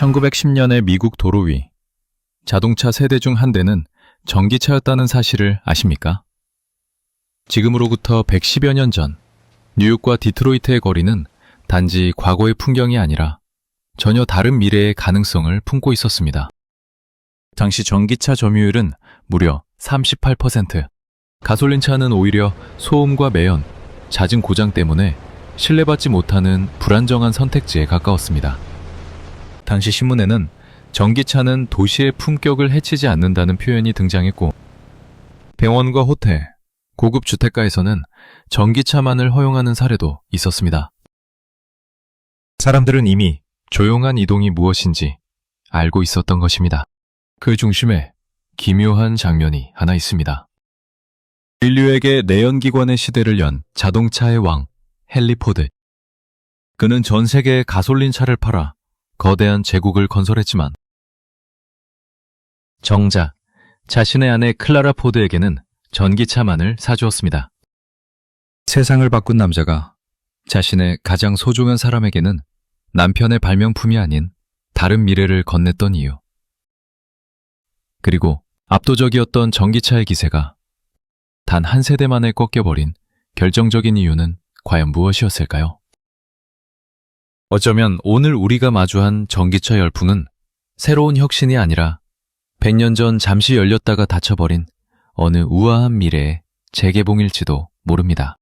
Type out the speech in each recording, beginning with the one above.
1910년의 미국 도로 위, 자동차 세대 중 한 대는 전기차였다는 사실을 아십니까? 지금으로부터 110여 년 전, 뉴욕과 디트로이트의 거리는 단지 과거의 풍경이 아니라 전혀 다른 미래의 가능성을 품고 있었습니다. 당시 전기차 점유율은 무려 38%, 가솔린차는 오히려 소음과 매연, 잦은 고장 때문에 신뢰받지 못하는 불안정한 선택지에 가까웠습니다. 당시 신문에는 전기차는 도시의 품격을 해치지 않는다는 표현이 등장했고, 병원과 호텔, 고급 주택가에서는 전기차만을 허용하는 사례도 있었습니다. 사람들은 이미 조용한 이동이 무엇인지 알고 있었던 것입니다. 그 중심에 기묘한 장면이 하나 있습니다. 인류에게 내연기관의 시대를 연 자동차의 왕, 헨리 포드. 그는 전 세계에 가솔린 차를 팔아 거대한 제국을 건설했지만 정작 자신의 아내 클라라 포드에게는 전기차만을 사주었습니다. 세상을 바꾼 남자가 자신의 가장 소중한 사람에게는 남편의 발명품이 아닌 다른 미래를 건넸던 이유. 그리고 압도적이었던 전기차의 기세가 단 한 세대 만에 꺾여버린 결정적인 이유는 과연 무엇이었을까요? 어쩌면 오늘 우리가 마주한 전기차 열풍은 새로운 혁신이 아니라 100년 전 잠시 열렸다가 닫혀버린 어느 우아한 미래의 재개봉일지도 모릅니다.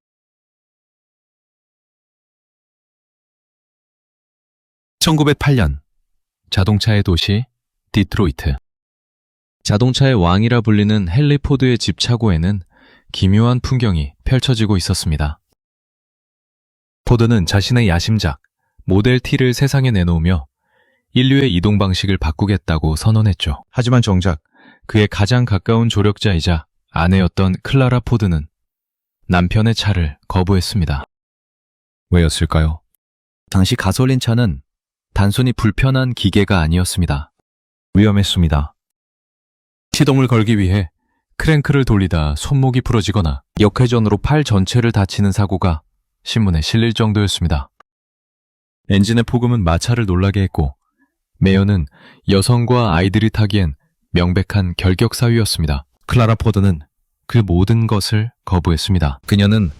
(1908년) 자동차의 도시 디트로이트. 자동차의 왕이라 불리는 헨리 포드의 집 차고에는 기묘한 풍경이 펼쳐지고 있었습니다. 포드는 자신의 야심작 모델 T를 세상에 내놓으며 인류의 이동 방식을 바꾸겠다고 선언했죠. 하지만 정작 그의 가장 가까운 조력자이자 아내였던 클라라 포드는 남편의 차를 거부했습니다. 왜였을까요? 당시 가솔린 차는 단순히 불편한 기계가 아니었습니다. 위험했습니다. 시동을 걸기 위해 크랭크를 돌리다 손목이 부러지거나 역회전으로 팔 전체를 다치는 사고가 신문에 실릴 정도였습니다. 엔진의 폭음은 마차를 놀라게 했고, 매연은 여성과 아이들이 타기엔 명백한 결격 사유였습니다. 클라라 포드는 그 모든 것을 거부했습니다. 그녀는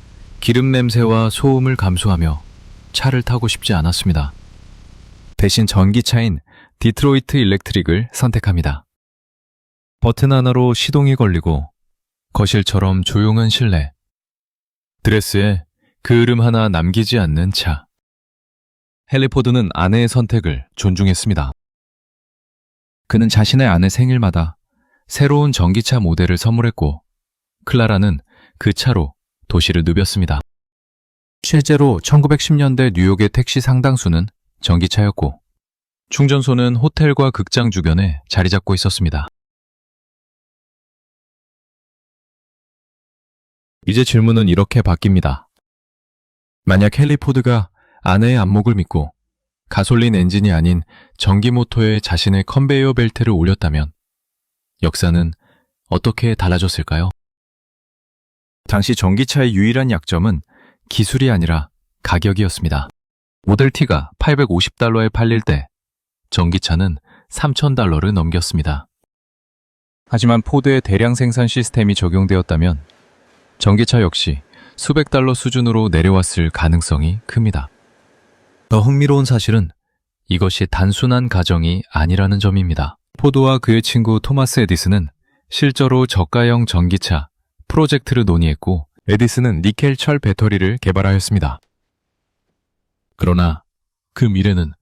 기름 냄새와 소음을 감수하며 차를 타고 싶지 않았습니다. 대신 전기차인 디트로이트 일렉트릭을 선택합니다. 버튼 하나로 시동이 걸리고 거실처럼 조용한 실내, 드레스에 그을음 하나 남기지 않는 차. 헨리 포드는 아내의 선택을 존중했습니다. 그는 자신의 아내 생일마다 새로운 전기차 모델을 선물했고, 클라라는 그 차로 도시를 누볐습니다. 실제로 1910년대 뉴욕의 택시 상당수는 전기차였고, 충전소는 호텔과 극장 주변에 자리 잡고 있었습니다. 이제 질문은 이렇게 바뀝니다. 만약 헨리 포드가 아내의 안목을 믿고 가솔린 엔진이 아닌 전기 모터에 자신의 컨베이어 벨트를 올렸다면 역사는 어떻게 달라졌을까요? 당시 전기차의 유일한 약점은 기술이 아니라 가격이었습니다. 모델 T가 $850에 팔릴 때 전기차는 $3,000를 넘겼습니다. 하지만 포드의 대량 생산 시스템이 적용되었다면 전기차 역시 수백 달러 수준으로 내려왔을 가능성이 큽니다. 더 흥미로운 사실은 이것이 단순한 가정이 아니라는 점입니다. 포드와 그의 친구 토마스 에디슨은 실제로 저가형 전기차 프로젝트를 논의했고, 에디슨은 니켈 철 배터리를 개발하였습니다. 그러나 그 미래는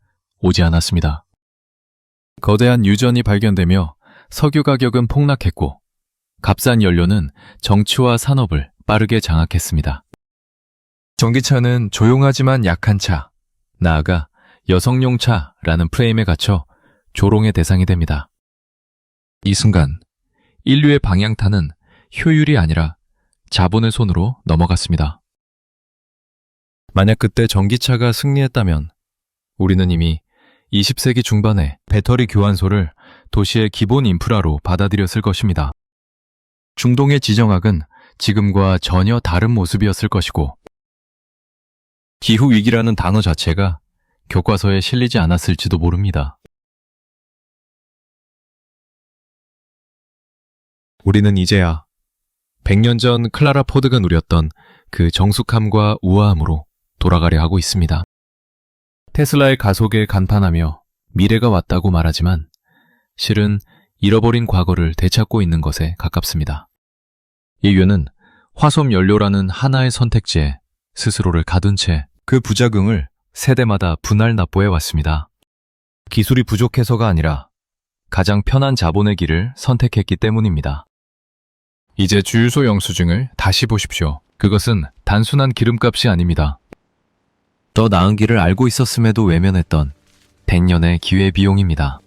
오지 않았습니다. 거대한 유전이 발견되며 석유 가격은 폭락했고, 값싼 연료는 정치와 산업을 빠르게 장악했습니다. 전기차는 조용하지만 약한 차, 나아가 여성용 차라는 프레임에 갇혀 조롱의 대상이 됩니다. 이 순간 인류의 방향타는 효율이 아니라 자본의 손으로 넘어갔습니다. 만약 그때 전기차가 승리했다면 우리는 이미 20세기 중반에 배터리 교환소를 도시의 기본 인프라로 받아들였을 것입니다. 중동의 지정학은 지금과 전혀 다른 모습이었을 것이고, 기후위기라는 단어 자체가 교과서에 실리지 않았을지도 모릅니다. 우리는 이제야 100년 전 클라라 포드가 누렸던 그 정숙함과 우아함으로 돌아가려 하고 있습니다. 테슬라의 가속에 간판하며 미래가 왔다고 말하지만 실은 잃어버린 과거를 되찾고 있는 것에 가깝습니다. 인류는 화석 연료라는 하나의 선택지에 스스로를 가둔 채 그 부작용을 세대마다 분할 납보해 왔습니다. 기술이 부족해서가 아니라 가장 편한 자본의 길을 선택했기 때문입니다. 이제 주유소 영수증을 다시 보십시오. 그것은 단순한 기름값이 아닙니다. 더 나은 길을 알고 있었음에도 외면했던 100년의 기회비용입니다.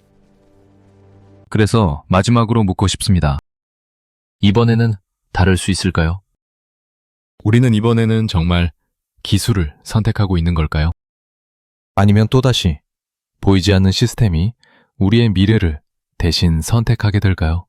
그래서 마지막으로 묻고 싶습니다. 이번에는 다를 수 있을까요? 우리는 이번에는 정말 기술을 선택하고 있는 걸까요? 아니면 또다시 보이지 않는 시스템이 우리의 미래를 대신 선택하게 될까요?